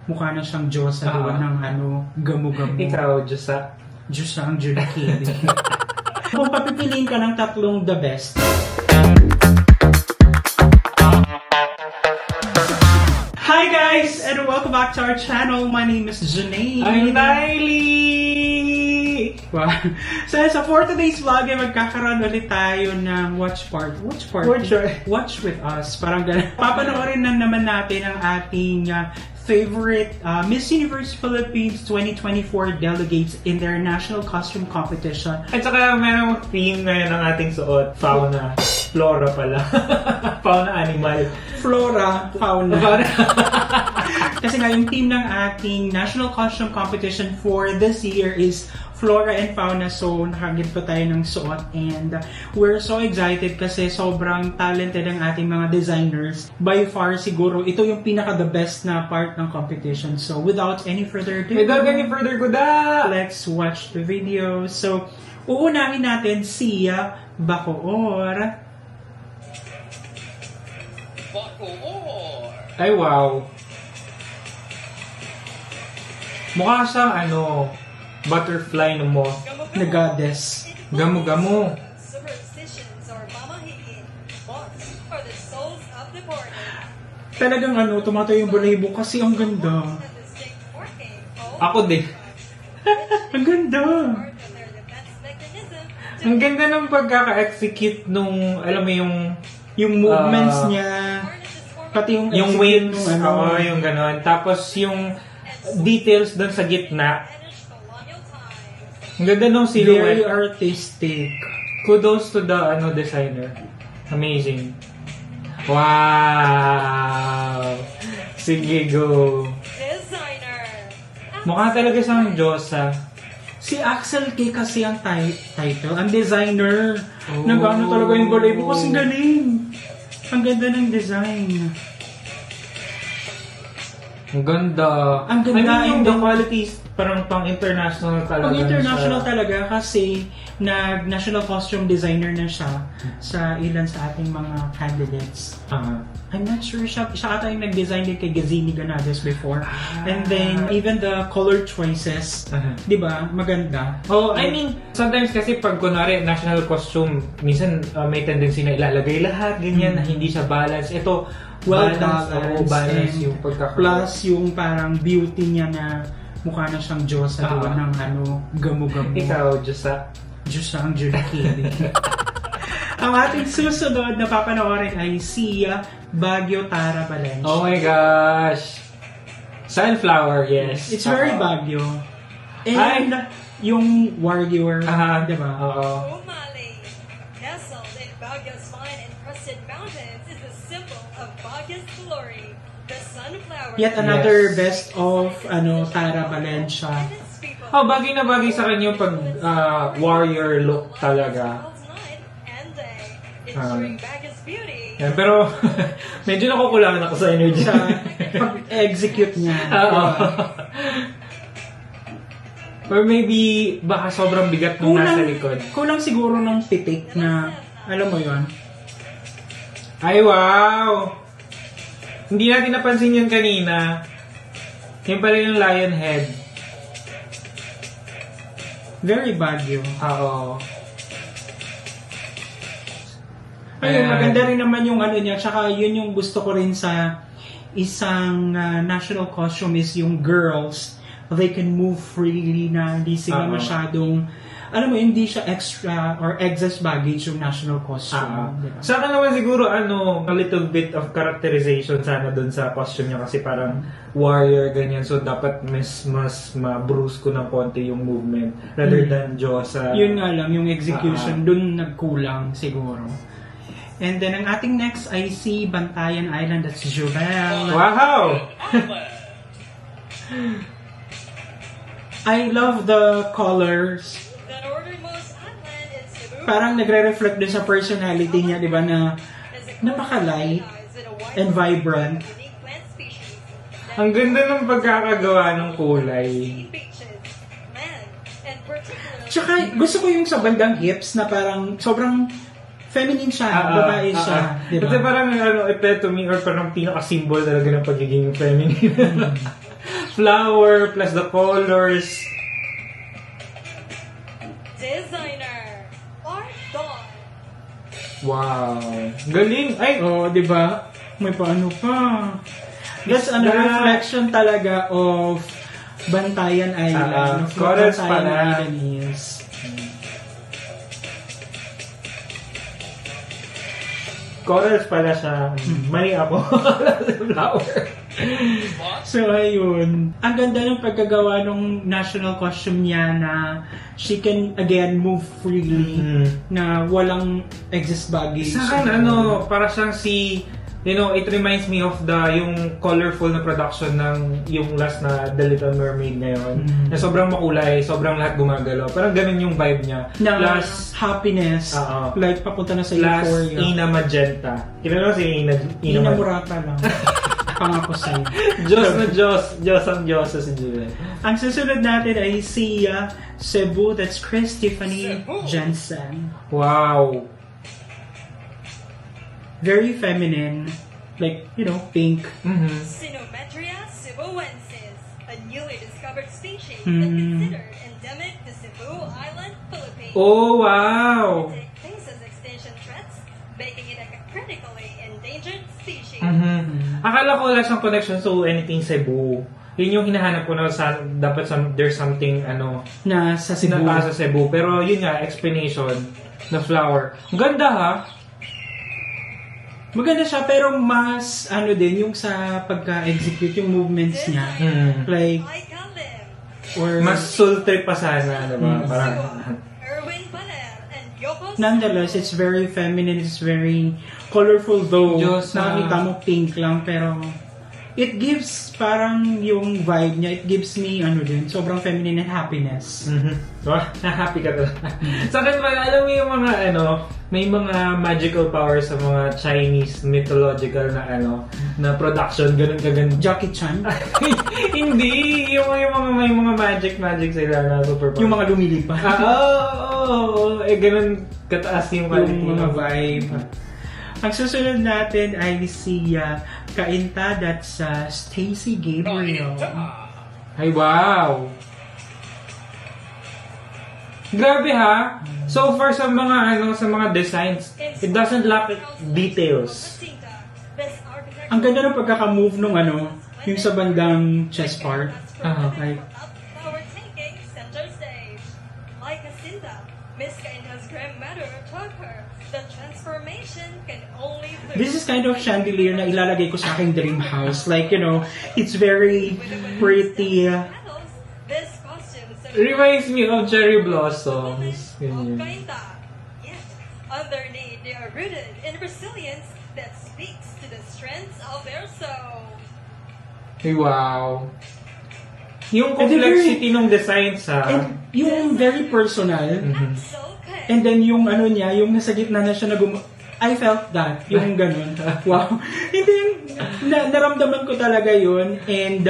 mukha na siyang Diyosa ng gamo-gamo. Ikaw, Diyosa. Diyosa ang Judy Kelly. Kung papipiliin ka ng tatlong the best. Hi guys! And welcome back to our channel. My name is Janae. I'm Miley! Wow. So for today's vlog, magkakaroon ulit tayo ng watch party. Watch with us. Parang ganun. Papanoorin na naman natin ang ating favorite Miss Universe Philippines 2024 delegates in their national costume competition. At saka merong theme ngayon ng ating suot. Fauna. Flora pala. Fauna animal. Flora, fauna. Kasi nga yung theme ng ating national costume competition for this year is Flora and Fauna. So nakaganto tayo ng suot and we're so excited kasi sobrang talented ang ating mga designers. By far siguro ito yung pinaka the best na part ng competition. So without any further ado, let's watch the video. So uunahin natin si Bacoor. Ay wow. Mukha siyang butterfly na moth. Na goddess. Gamo-gamo. Talagang tumatayo yung balahibo kasi ang ganda. Ako din. Ang ganda. Ang ganda ng pagkaka-execute nung, alam mo yung movements niya. Pati yung wings, yung ganon. Tapos yung details doon sa gitna. Ang ganda nung silhouette. Very artistic. Kudos to the designer. Amazing. Wow! Sige, go. Designer. Mukha talaga siyang Diyosa. Si Axel K kasi ang title. Ang designer. Nag-ano talaga yung balahibo kasi galing. Ang ganda ng design. Ang ganda. Ang ganda. I mean, the qualities parang pang-international talaga. Pang-international talaga kasi nag-national costume designer na siya sa ilan sa ating mga candidates. I'm not sure siya ata yung nag-design din kay Gazini Ganades before. And then, even the color choices, di ba? Maganda. Oh, I mean, sometimes kasi pag kunwari national costume, minsan may tendency na ilalagay lahat, ganyan, na hindi siya balance. Ito, well-balanced. Yung pagkakaroon. Plus, yung parang beauty niya na mukha na siyang Diyosa ng gamo-gamo. Ikaw, Diyosa. Diyosa ang Judy Kelly. Ang ating susunod na papanoorin ay si Baguio Tara Valencia. Oh my gosh! Sunflower, yes. It's very Baguio. And yung warrior, di ba? Umali, nestled in Baguio's fine encrusted mountains, is the symbol of Baguio's glory. The sunflower. Yet another best of Tara Valencia. Bagay na bagay sa kanya yung pag warrior look talaga. Yan, pero medyo nakukulangan ako sa energy. Sa pag-execute niya. Or maybe baka sobrang bigat nung nasa likod. Kulang siguro ng pitik na, alam mo yon. Ay wow! Hindi natin napansin yun kanina. Yan pala yung lion head. Very Baguio. Oo. Ayun, maganda rin naman yung niya. Tsaka yun yung gusto ko rin sa isang national costume is yung girls. They can move freely na hindi sila masyadong, alam mo, hindi siya extra or excess baggage yung national costume. Diba? Sa akin naman siguro, a little bit of characterization sana dun sa costume niya kasi parang warrior, ganyan. So, dapat mas ma-bruise ko ng konti yung movement rather than Diyosa. Yun nga lang, yung execution, dun nagkulang siguro. And then, ang ating next ay si Bantayan Island. That's Jovel. Wow! I love the colors. Parang nagre-reflect din sa personality niya, di ba, na napaka-light and vibrant. Ang ganda ng pagkakagawa ng kulay. Tsaka, gusto ko yung sa bandang hips na parang sobrang feminine siya, babae siya. Diba? Kasi parang epitome or parang pinaka-symbol talaga ng pagiging feminine. flower plus the colors. Designer, Art Dawn. Wow. Galing. Ay, Oh, di ba? May paano pa. That's a reflection talaga of Bantayan Island. Of what Corals Bantayan pala. Island is. corals pala siya. Mali ako. Flower. So, ayun. Ang ganda ng pagkagawa ng national costume niya na she can, again, move freely. Na walang excess baggage. Sa akin, para siyang it reminds me of yung colorful na production ng yung last na The Little Mermaid ngayon. Na sobrang makulay, sobrang lahat gumagalaw. Parang ganun yung vibe niya. Na Plus, happiness. like, papunta na sa last, euphoria. Ina Magenta. Kilala mo si Ina Murata lang. Pangako sa'yo. Diyos na Diyos. Diyos ang Diyos si Julian. Ang susunod natin ay si Cebu. That's Chris Tiffany Jensen. Wow. Very feminine. Like, pink. Sinometria cebuensis, a newly discovered species and considered endemic to Cebu Island, Philippines. Oh, wow. It faces extinction threats, making it a critically endangered species. Akala ko wala siyang connection to anything Cebu. Yun yung hinahanap ko na there's something Na sa Cebu. sa Cebu. Pero yun nga, explanation na flower. Ang ganda ha. Maganda siya, pero mas, din, yung sa pagka-execute, yung movements niya. Like, or... Mas soul trip pa sana, diba? Parang... Erwin Paner and Yoko Nonetheless, it's very feminine, it's very colorful though. Diyos, Nakita mo pink lang, pero it gives parang yung vibe niya, it gives me, sobrang feminine and happiness. Na-happy ka talaga. Sa akin, alam mo yung mga, may mga magical powers sa mga Chinese mythological na, na production, ganun kaganda. Jackie Chan? Hindi! Yung mga, may mga magic sila na super powers. Yung mga lumilipad. Ganun kataas yung quality. Yung mga vibe. Ang susunod natin ay si Kainta, that's Stacy Gabriel. Ay, wow! Grabe ha! So far sa mga designs, it doesn't lack details. Ang ganda ng pagkaka-move nung yung sa bandang chest part. Like, Power taking center stage. Like Jacinta, Miss Kainta's grandmother taught her that transformation can only this is kind of chandelier na ilalagay ko sa aking dream house. Like, it's very pretty. This costume Reminds me of cherry blossoms. Kainta. Yet, underneath, they are rooted in resilience that speaks to the strength of their soul. Hey, wow. Yung complexity ng designs ha. And yung very personal. And then yung niya, yung nasa gitna na siya I felt that. Yung ganun. Wow. Hindi, naramdaman ko talaga yun. And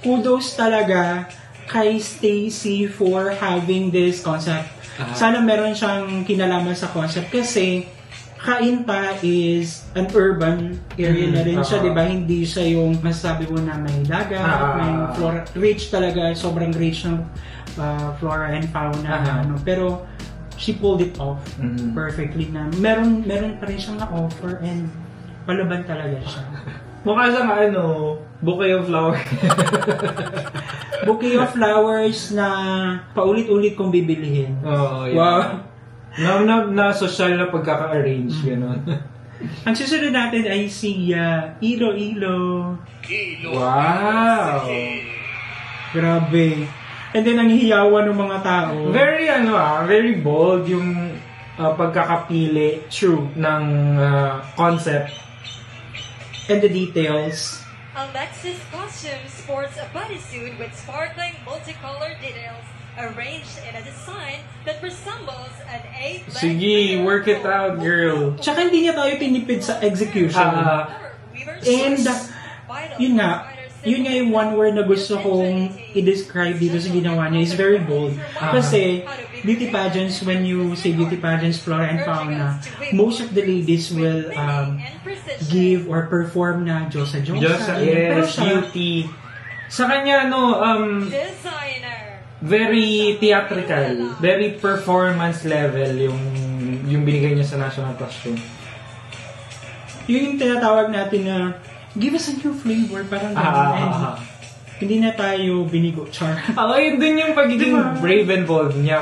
kudos talaga kay Stacy for having this concept. Sana meron siyang kinalaman sa concept kasi Kainta is an urban area na rin siya, di ba? Hindi siya yung masasabi mo na may dagat, may flora. Rich talaga, sobrang rich ng flora and fauna. Pero she pulled it off perfectly na meron pa rin siyang na-offer and palaban talaga siya. Mukha siyang bouquet of flowers. Bouquet of flowers na paulit-ulit kong bibilihin. Oh, yeah. Wow. Na social na pagkaka-arrange, gano'n. Ang susunod natin ay si Iloilo. Wow! Grabe. And then, ang hiyawan ng mga tao. Very, very bold yung pagkakapili ng concept. And the details. Alexis costume sports a bodysuit with sparkling multicolored details arranged in a design that resembles an A-length. Sige, work it out, girl. Tsaka hindi niya tayo tinipid sa execution. And, yun nga yung one word na gusto kong i-describe dito sa ginawa niya is very bold. Kasi, beauty pageants, when you say beauty pageants, flora and fauna, most of the ladies will give or perform na Diyosa. Yes, beauty. Sa kanya, Designer. very theatrical, very performance level yung binigay niya sa national costume. Yung tinatawag natin na give us a new flavor, parang hindi na tayo binigo, char. Yun din yung pagiging brave and bold niya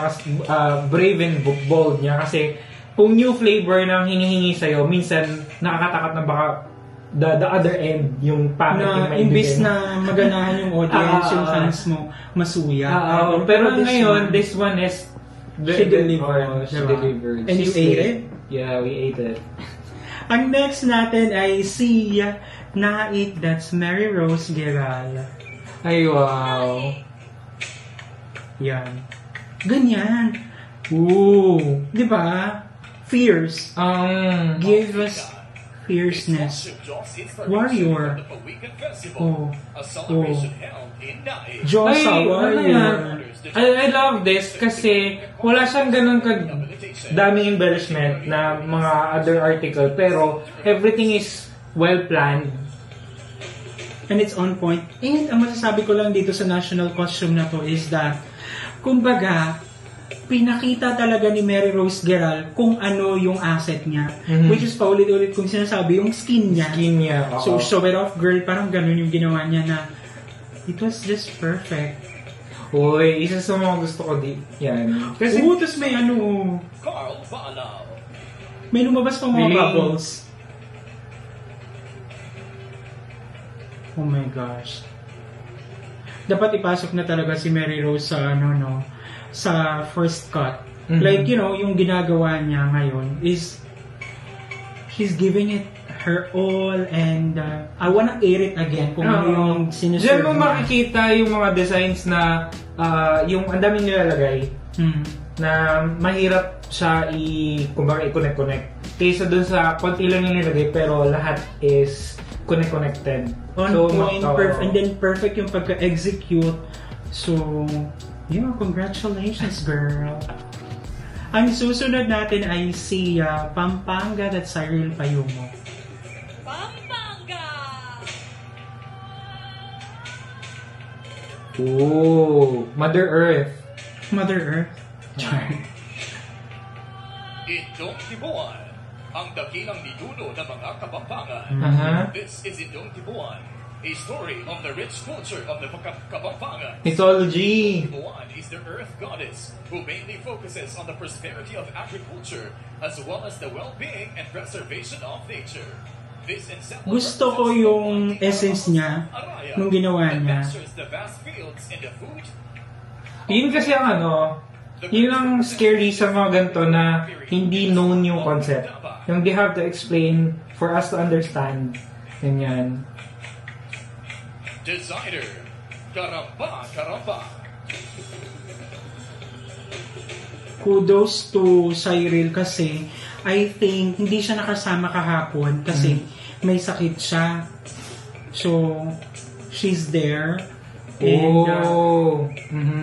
kasi kung new flavor na hinihingi sa'yo, minsan nakakatakot na baka the other end, yung pangit yung maibigay. Imbis na maganahan yung audience, yung fans mo, masuya. Pero ngayon, this one is she delivered. She delivered. And you ate it? Yeah, we ate it. Ang next natin ay si Nait, that's Mary Rose Gueral. Ay, wow. Yan. Ganyan. Ooh. Di ba? Fierce. Give us fierceness. Warrior. Josa, warrior. I love this kasi wala siyang ganun daming embellishment na mga other article, pero everything is well planned. And it's on point. And ang masasabi ko lang dito sa national costume na to is that, kumbaga, pinakita talaga ni Mary Rose Gueral kung ano yung asset niya. Which is paulit-ulit kung sinasabi, yung skin niya. So, show it off girl, parang ganun yung ginawa niya na it was just perfect. Uy, isa sa mga gusto ko yan. Kasi, tapos may may lumabas pang mga bubbles. Oh my gosh. Dapat ipasok na talaga si Mary Rose sa sa first cut. Like, yung ginagawa niya ngayon is she's giving it her all, and I wanna air it again kung ano yung sinuserve. Diyan mo makikita yung mga designs na yung ang daming nilalagay na mahirap siya i-connect. Kaysa dun sa konti lang yung nilagay pero lahat is connected. On point, and then perfect yung pagka-execute. So, yeah, congratulations, girl. Ang susunod natin ay si Pampanga, that's Cyril Payumo. Pampanga! Oh, Mother Earth. Mother Earth? Indong Tibuan, ang dakilang ninuno ng mga Kapampangan. This is Indong Tibuan, a story of the rich culture of the Kapampangan. Mythology. Tibuan is the earth goddess who mainly focuses on the prosperity of agriculture as well as the well-being and preservation of nature. Gusto ko yung essence niya nung ginawa niya. Yun kasi ang yun ang scary sa mga ganito na hindi known yung concept. Yung they have to explain for us to understand. Ganyan. Designer, Karamba. Kudos to Cyril kasi I think hindi siya nakasama kahapon kasi may sakit siya. So, she's there. And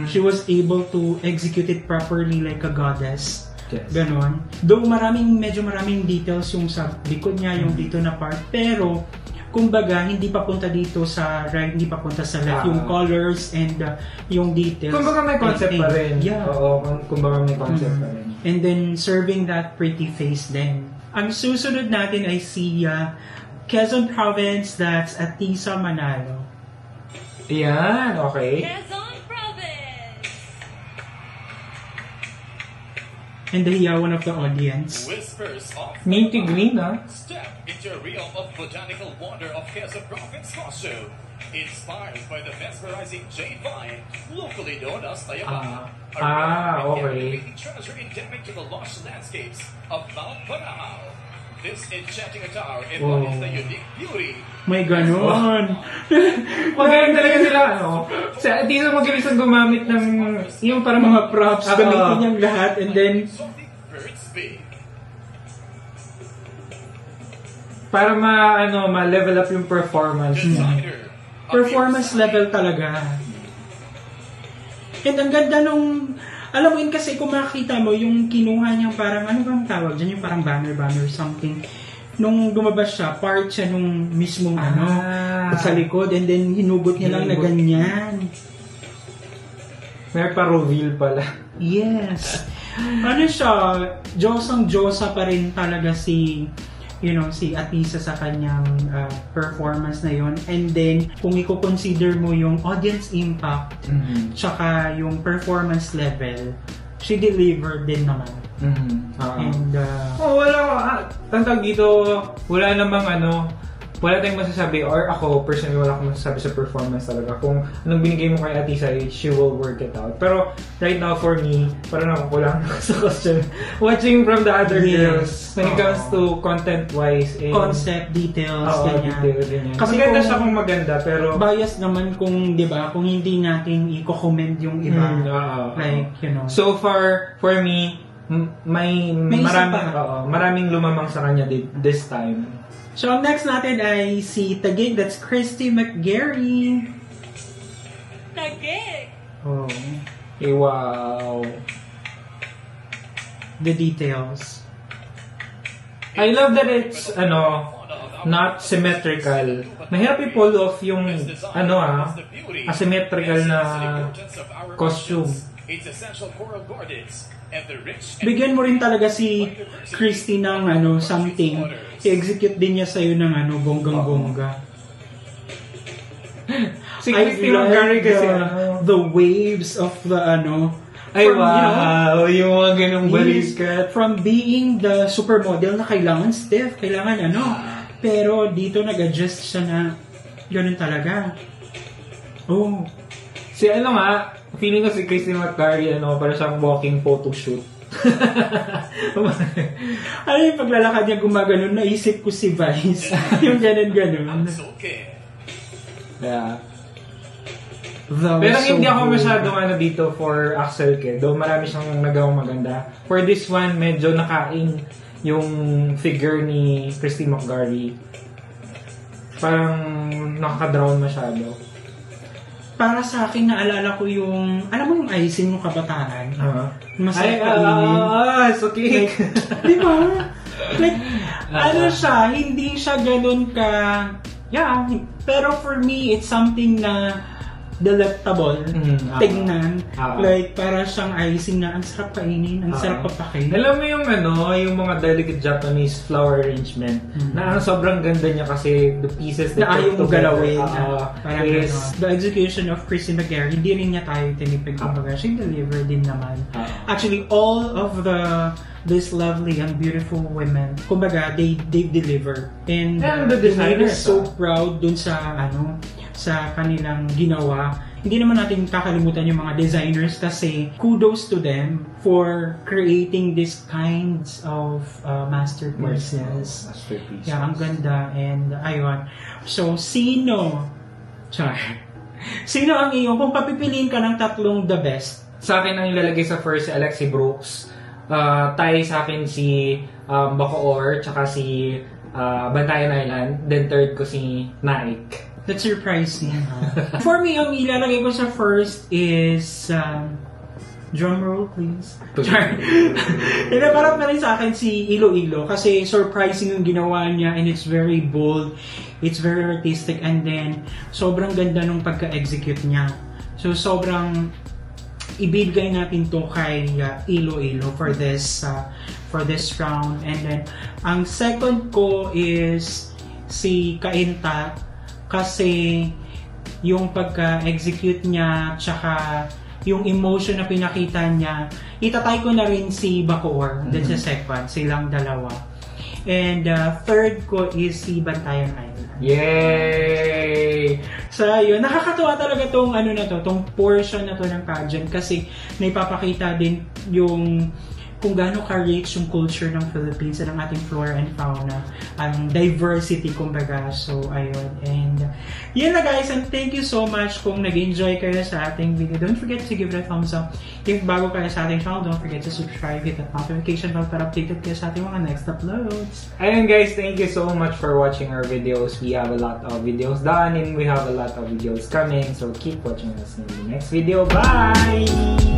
she was able to execute it properly like a goddess. Yes. Ganon. Though medyo maraming details yung sa likod niya, yung dito na part. Pero, kumbaga, hindi papunta dito sa right, hindi papunta sa left. Yung colors and yung details. Kumbaga may concept pa rin. Yeah. Oo, kumbaga may concept pa rin. And then, serving that pretty face then. Ang susunod natin ay si Quezon Province, that's Atisa Manalo. Yan, okay. Quezon Province! And the hiyawan of the audience. Whispers of Minty green, Step into a realm of botanical wonder of Quezon Province costume. Inspired by the mesmerizing jade vine, locally known as Tayabang. Okay. Treasure endemic to the lush landscapes of Mount Banahao. This enchanting attire embodies the unique beauty. May ganon. Magaling talaga sila, Di sa magaling sa gumamit ng yung parang mga props. Gamitin niyang lahat and then para ma-level up yung performance. Performance level talaga. And ang ganda nung, alam mo yun kasi kung makikita mo yung kinuha niyang parang, ano bang tawag dyan? Yung parang banner something. nung lumabas siya, part siya nung mismong sa likod, and then hinugot niya lang na ganyan. May pa-reveal pala. Yes. Ano siya, Diyosang-Diyosa pa rin talaga si Atisa sa kanyang performance na yon. And then, kung i-consider mo yung audience impact, tsaka yung performance level, she delivered din naman. And, tantag dito, wala namang wala tayong masasabi, or ako, personally, wala akong masasabi sa performance talaga. Kung anong binigay mo kay Atisa, she will work it out. Pero, right now, for me, parang nakukulang sa question. Watching from the other girls, when it comes to content-wise, concept, details, ganyan. Kasi maganda siya kung maganda, pero bias naman kung, di ba, kung hindi natin i-comment yung iba. So far, for me, maraming lumamang sa kanya this time. So, ang next natin ay si Taguig. That's Christy McGarry. Taguig! Oh. Wow. The details. I love that it's, not symmetrical. Mahirap i-pull off yung, asymmetrical na costume. Bigyan mo rin talaga si Christy ng something. I-execute din niya sa'yo ng bonggang-bongga. Si Christy McGarry kasi the waves of the ay wow, yung mga ganong balikat. From being the supermodel na kailangan stiff, kailangan pero dito nag-adjust siya na ganun talaga. Oh. Feeling ko si Christy McGarry, para siyang walking photo shoot. Yung paglalakad niya gumaganon, naisip ko si Vice. Yung ganun-ganon. Yeah. Pero hindi ako masyadong dito for Axel K. Though marami siyang nagawang maganda. For this one, medyo nakain yung figure ni Christy McGarry. Parang nakaka-drown masyado. Para sa akin, naalala ko yung, alam mo yung icing ng kabataan? Masarap kainin. So cake. Di ba? Siya, hindi siya ganun ka, pero for me, it's something na delectable, tignan. Para siyang icing na ang sarap kainin, ang sarap papakin. Alam mo yung yung mga delicate Japanese flower arrangement, na ang sobrang ganda niya kasi the pieces na ayaw mo galawin. The execution of Christy McGarry, hindi rin niya tayo tinipid. Kumbaga, she delivered din naman. Actually, all of these lovely and beautiful women, kumbaga, they deliver. And the designers so proud dun sa sa kanilang ginawa. Hindi naman natin kakalimutan yung mga designers kasi kudos to them for creating these kinds of masterpieces. Yeah, ang ganda. And ayun. So, sino ang iyong, kung papipiliin ka ng tatlong the best? Sa akin ang ilalagay sa first si Alexi Brooks. Tie sa akin si Bacoor, tsaka si Bantayan Island. Then third ko si Naik. That's surprising. For me, ang ilalagay ko sa first is drum roll, please. Parang na rin sa akin si Iloilo kasi surprising yung ginawa niya and it's very bold, it's very artistic, and then sobrang ganda nung pagka-execute niya. So sobrang ibibigay natin to kay Iloilo for this round. And then ang second ko is si Kainta kasi yung pagka-execute niya tsaka yung emotion na pinakita niya, itatay ko na rin si Bacoor. That's the second, silang dalawa. And third ko is si Bantayan Island. Yay! So yun, nakakatuwa talaga tong tong portion na to ng pageant kasi naipapakita din yung kung gaano ka-rich yung culture ng Philippines at ang ating flora and fauna, ang diversity kumbaga. So, ayun. And, yun na guys, and thank you so much kung nag-enjoy kayo sa ating video. Don't forget to give it a thumbs up. If bago kayo sa ating channel, don't forget to subscribe, hit that notification bell para updated kayo sa ating mga next uploads. Ayun guys, thank you so much for watching our videos. We have a lot of videos done and we have a lot of videos coming. So, keep watching us in the next video. Bye!